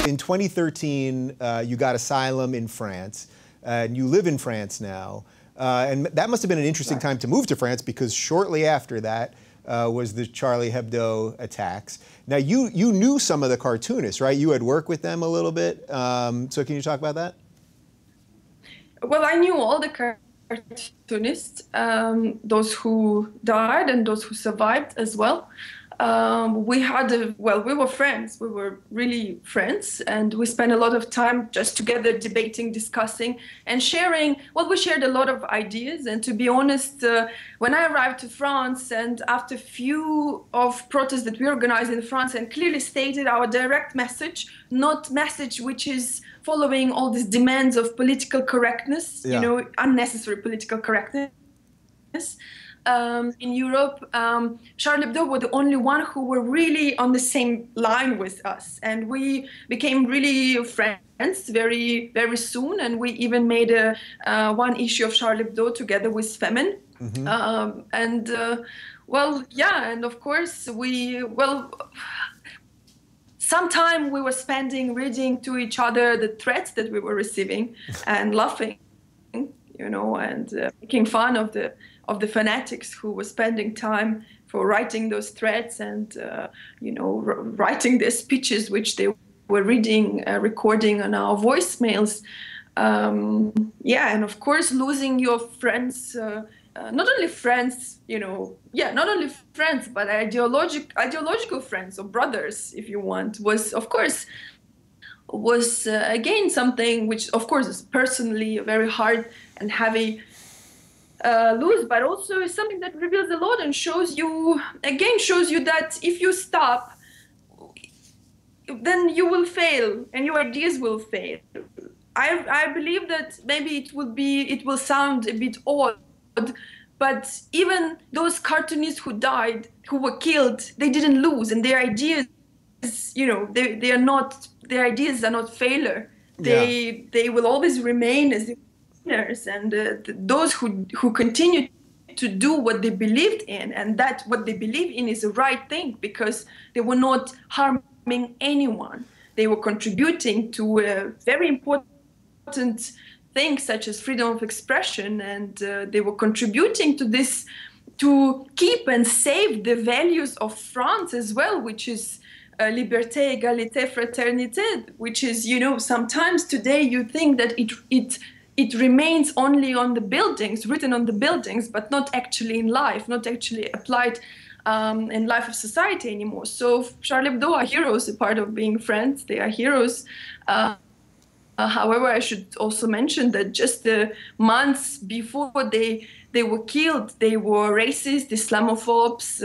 In 2013, you got asylum in France, and you live in France now. And that must have been an interesting time to move to France, because shortly after that was the Charlie Hebdo attacks. Now, you knew some of the cartoonists, right? You had worked with them a little bit. So can you talk about that? Well, I knew all the cartoonists, those who died and those who survived as well. We were friends. We were really friends, and we spent a lot of time just together debating, discussing, and sharing. Well, we shared a lot of ideas, and to be honest, when I arrived to France, and after few of protests that we organized in France, and clearly stated our direct message, not message which is following all these demands of political correctness, you know, unnecessary political correctness. In Europe, Charlie Hebdo were the only one who were really on the same line with us, and we became really friends very, very soon. And we even made one issue of Charlie Hebdo together with FEMEN. And of course sometime we were spending reading to each other the threats that we were receiving and laughing, you know, and making fun of the fanatics who were spending time for writing those threats and, you know, writing their speeches, which they were reading, recording on our voicemails. And of course, losing your friends, not only friends, you know, not only friends, but ideological friends or brothers, if you want, was again something which, of course, is personally very hard and heavy lose, but also is something that reveals a lot and shows you that if you stop, then you will fail and your ideas will fail. I believe that maybe it will sound a bit odd, but even those cartoonists who died, who were killed, they didn't lose, and their ideas, you know, their ideas are not failure. They will always remain as winners, and those who continue to do what they believed in, and that what they believe in is the right thing, because they were not harming anyone. They were contributing to a very important things such as freedom of expression, and they were contributing to this, to keep and save the values of France as well, which is liberté, égalité, fraternité, which is, you know, sometimes today you think that it remains only on the buildings, written on the buildings, but not actually in life, not actually applied in life of society anymore. So Charlie Hebdo are heroes, a part of being friends. They are heroes. However, I should also mention that just the months before they were killed, they were racist, Islamophobes.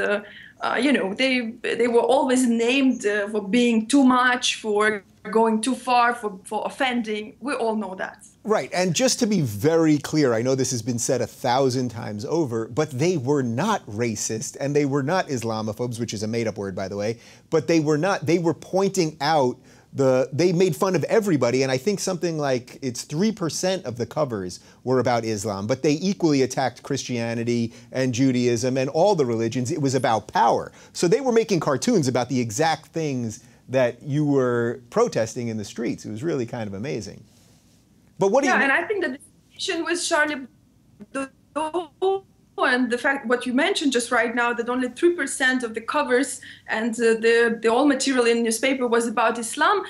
You know, they were always named for being too much, for going too far, for offending. We all know that. Right, and just to be very clear, I know this has been said 1,000 times over, but they were not racist and they were not Islamophobes, which is a made-up word, by the way, but they were pointing out they made fun of everybody, and I think something like it's 3% of the covers were about Islam, but they equally attacked Christianity and Judaism and all the religions. It was about power. So they were making cartoons about the exact things that you were protesting in the streets. It was really kind of amazing. But what do you... and I think that the situation with Charlie Hebdo and the fact what you mentioned just right now, that only 3% of the covers and the all material in newspaper was about Islam,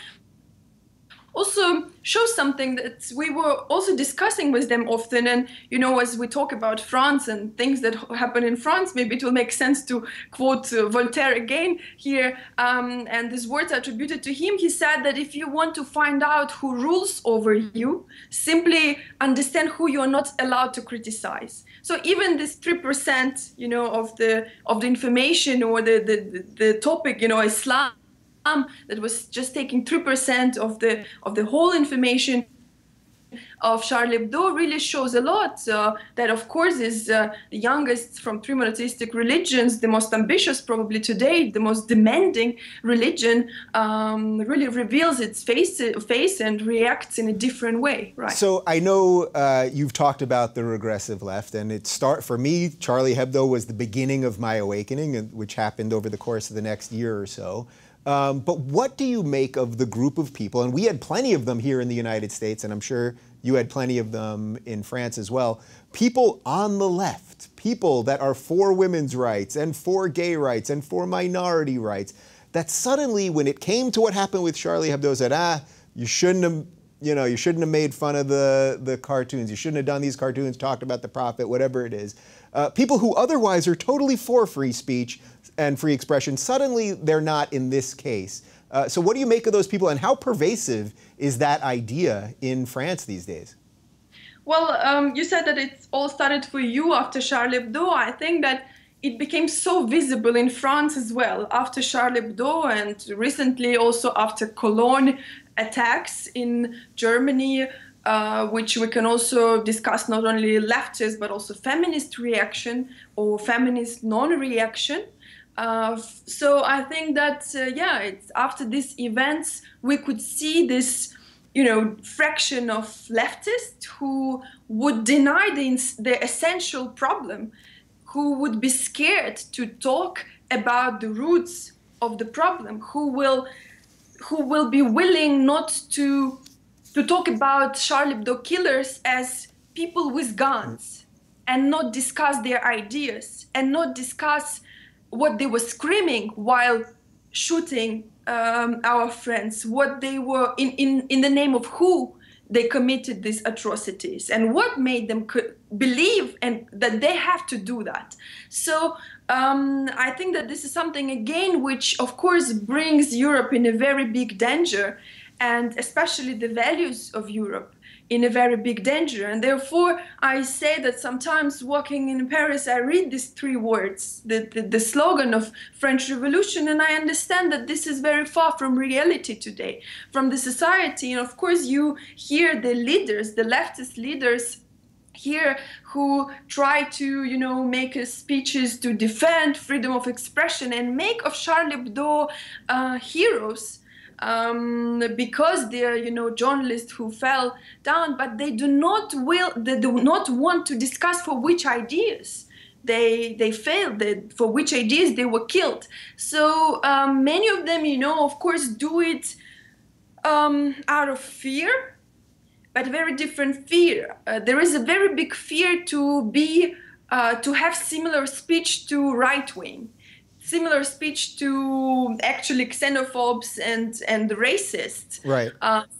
also shows something that we were also discussing with them often. And, you know, as we talk about France and things that happen in France, maybe it will make sense to quote Voltaire again here. And these words are attributed to him. He said that if you want to find out who rules over you, simply understand who you are not allowed to criticize. So even this 3%, you know, of the information or the topic, you know, Islam, that was just taking 3% of the whole information of Charlie Hebdo, really shows a lot. That, of course, is the youngest from three monotheistic religions, the most ambitious probably today, the most demanding religion, really reveals its face and reacts in a different way. Right. So I know you've talked about the regressive left, and for me, Charlie Hebdo was the beginning of my awakening, which happened over the course of the next year or so. But what do you make of the group of people, and we had plenty of them here in the United States, and I'm sure you had plenty of them in France as well, people on the left, people that are for women's rights and for gay rights and for minority rights, that suddenly when it came to what happened with Charlie Hebdo said, you shouldn't have, you shouldn't have made fun of the cartoons. You shouldn't have done these cartoons, talked about the prophet, whatever it is. People who otherwise are totally for free speech and free expression, suddenly they're not in this case. So what do you make of those people, and how pervasive is that idea in France these days? Well, you said that it all started for you after Charlie Hebdo. I think that it became so visible in France as well after Charlie Hebdo, and recently also after Cologne attacks in Germany, which we can also discuss not only leftist but also feminist reaction or feminist non-reaction. So I think that, it's after these events, we could see this, fraction of leftists who would deny the essential problem, who would be scared to talk about the roots of the problem, who will be willing not to talk about Charlie Hebdo killers as people with guns and not discuss their ideas and not discuss what they were screaming while shooting our friends, what they were in the name of who they committed these atrocities and what made them believe and that they have to do that. So I think that this is something again which of course brings Europe in a very big danger, and especially the values of Europe in a very big danger. And therefore, I say that sometimes walking in Paris, I read these three words, the slogan of French Revolution, and I understand that this is very far from reality today, from the society. And of course, you hear the leaders, the leftist leaders here who try to, make speeches to defend freedom of expression and make of Charlie Hebdo heroes. Because they're journalists who fell down, but they do not want to discuss for which ideas they failed, for which ideas they were killed. So many of them, of course, do it out of fear, but very different fear. There is a very big fear to have similar speech to right wing, similar speech to actually xenophobes and racists, right?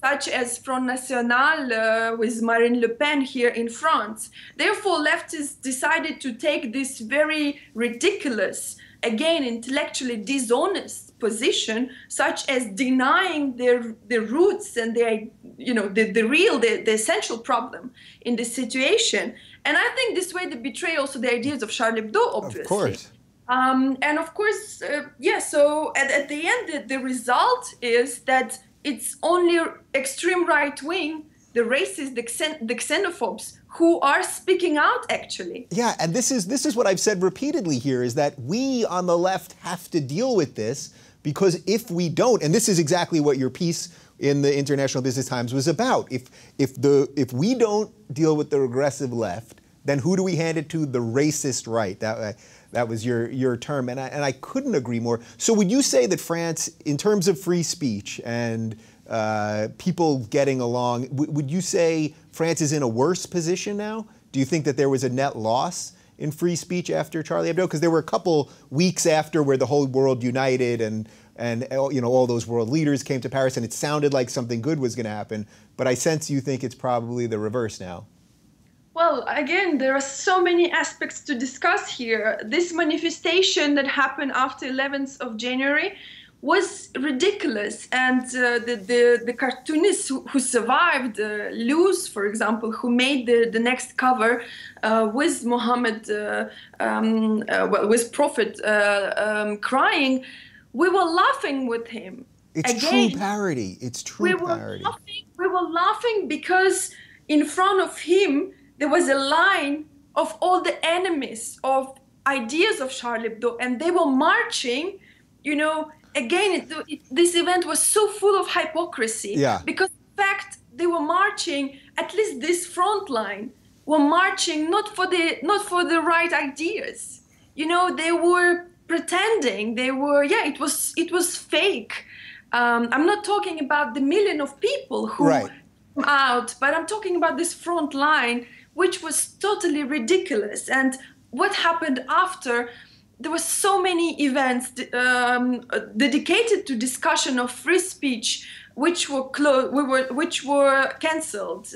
Such as Front National with Marine Le Pen here in France. Therefore, leftists decided to take this very ridiculous, again, intellectually dishonest position, such as denying their roots and the essential problem in this situation. And I think this way they betray also the ideas of Charlie Hebdo, obviously. Of course. And of course, so at the end, the result is that it's only extreme right wing, the racists, the xenophobes, who are speaking out, actually. Yeah, and this is what I've said repeatedly here, is that we on the left have to deal with this, because if we don't, and this is exactly what your piece in the International Business Times was about, if we don't deal with the regressive left, then who do we hand it to? The racist right. That was your term, and I couldn't agree more. So would you say that France, in terms of free speech and people getting along, would you say France is in a worse position now? Do you think that there was a net loss in free speech after Charlie Hebdo? Because there were a couple weeks after where the whole world united and all those world leaders came to Paris, and it sounded like something good was going to happen. But I sense you think it's probably the reverse now. Well, again, there are so many aspects to discuss here. This manifestation that happened after 11th of January was ridiculous. And the cartoonists who survived, Luz, for example, who made the next cover with Mohammed, with Prophet crying, we were laughing with him. It's again, true parody. It's true parody. We were laughing because in front of him, there was a line of all the enemies of ideas of Charlie Hebdo, and they were marching. Again, this event was so full of hypocrisy. Yeah. Because in fact, they were marching, at least this front line, were marching not for the right ideas. They were pretending. They were, yeah, it was fake. I'm not talking about the million of people who Right. came out, but I'm talking about this front line, which was totally ridiculous. And what happened after? There were so many events dedicated to discussion of free speech, which were which were cancelled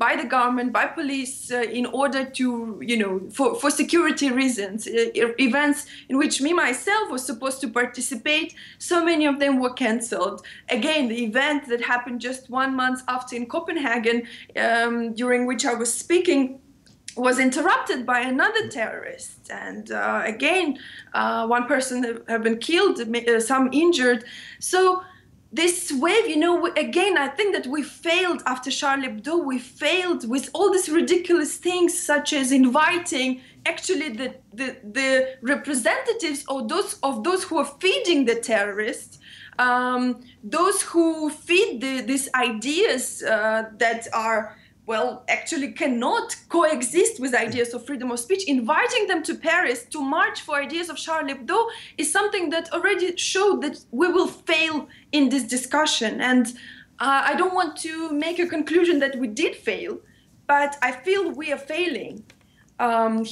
by the government, by police, in order to, for security reasons. Events in which me myself was supposed to participate, so many of them were cancelled. Again, the event that happened just 1 month after in Copenhagen, during which I was speaking, was interrupted by another terrorist, and again, one person have been killed, some injured. So this wave, again, I think that we failed after Charlie Hebdo. We failed with all these ridiculous things, such as inviting actually the representatives of those who are feeding the terrorists, those who feed these ideas that are, well, actually cannot coexist with ideas of freedom of speech. Inviting them to Paris to march for ideas of Charlie Hebdo is something that already showed that we will fail in this discussion. And I don't want to make a conclusion that we did fail, but I feel we are failing.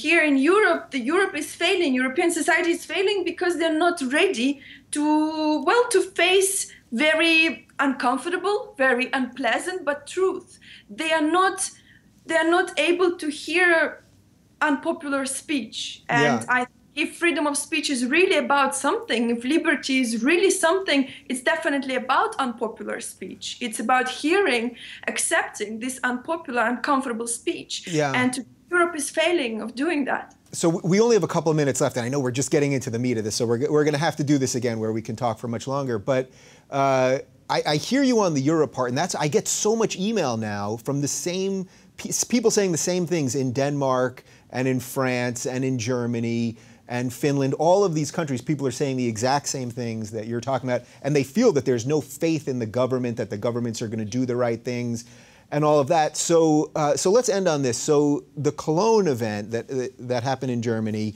Here in Europe, Europe is failing, European society is failing because they're not ready to face very uncomfortable, very unpleasant, but truth. They are not able to hear unpopular speech. And if freedom of speech is really about something, if liberty is really something, it's definitely about unpopular speech. It's about hearing, accepting this unpopular, uncomfortable speech. Yeah. And Europe is failing of doing that. So we only have a couple of minutes left, and I know we're just getting into the meat of this, so we're going to have to do this again where we can talk for much longer. But I hear you on the Europe part, and I get so much email now from the same people saying the same things in Denmark and in France and in Germany and Finland. All of these countries, people are saying the exact same things that you're talking about, and they feel that there's no faith in the government, that the governments are going to do the right things, and all of that. So let's end on this. So the Cologne event that happened in Germany,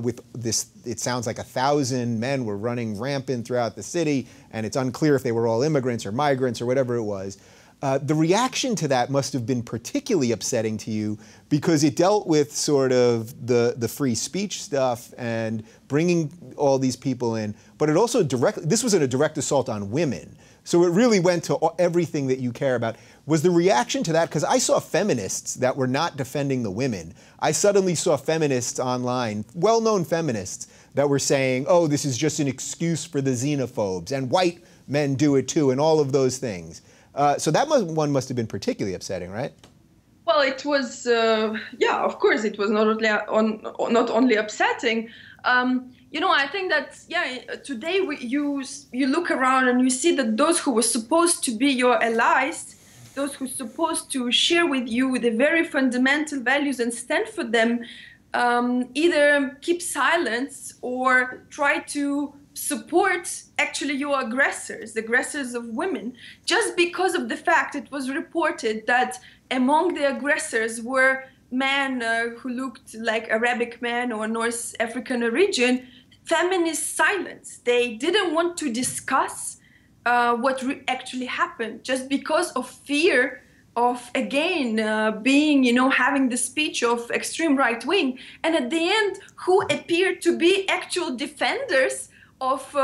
with this, it sounds like 1,000 men were running rampant throughout the city, and it's unclear if they were all immigrants or migrants or whatever it was. The reaction to that must have been particularly upsetting to you because it dealt with sort of the free speech stuff and bringing all these people in, but it also this was a direct assault on women. So it really went to everything that you care about. Was the reaction to that, because I saw feminists that were not defending the women. I suddenly saw feminists online, well-known feminists, that were saying, oh, this is just an excuse for the xenophobes, and white men do it too, and all of those things. So that one must have been particularly upsetting, right? Well, it was, yeah, of course, it was not only upsetting. I think that, yeah, today you look around and you see that those who were supposed to be your allies, those who are supposed to share with you the very fundamental values and stand for them, either keep silence or try to support actually your aggressors, the aggressors of women, just because of the fact it was reported that among the aggressors were men who looked like Arabic men or North African origin. Feminist silence. They didn't want to discuss what actually happened just because of fear of, again, having the speech of extreme right wing. And at the end, who appeared to be actual defenders of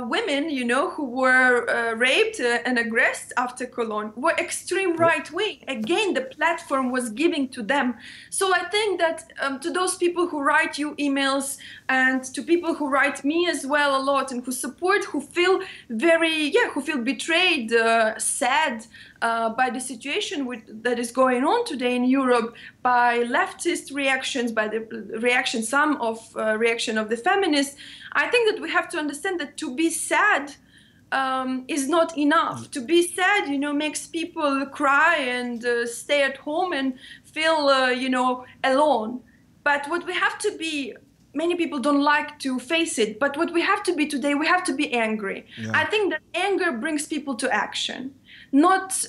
women, who were raped and aggressed after Cologne, were extreme right wing. Again, the platform was giving to them. So I think that to those people who write you emails and to people who write me as well a lot and who support, who feel who feel betrayed, sad by the situation that is going on today in Europe, by leftist reactions, by the reaction of the feminists, I think that we have to understand that to be sad is not enough. To be sad, makes people cry and stay at home and feel, alone. But what we have to be, many people don't like to face it, but what we have to be today, we have to be angry. Yeah. I think that anger brings people to action. Not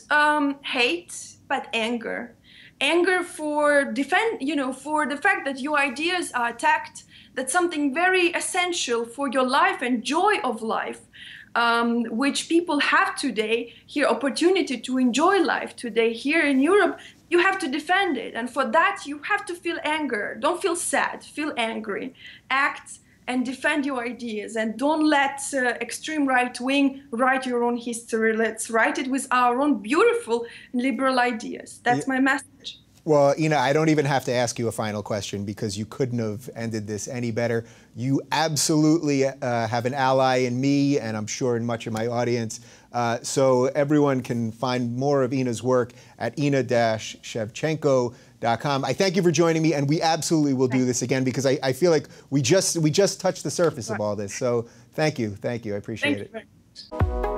hate, but anger. Anger for for the fact that your ideas are attacked, That's something very essential for your life and joy of life, which people have today here, opportunity to enjoy life today here in Europe. You have to defend it. And for that, you have to feel anger. Don't feel sad, feel angry. Act and defend your ideas, and don't let extreme right wing write your own history. Let's write it with our own beautiful liberal ideas. That's my message. Well, Inna, I don't even have to ask you a final question because you couldn't have ended this any better. You absolutely have an ally in me, and I'm sure in much of my audience. So everyone can find more of Inna's work at Inna-Shevchenko.com. I thank you for joining me, and we absolutely will do this again because I feel like we just touched the surface of all this. So thank you, I appreciate it. Thank you very much.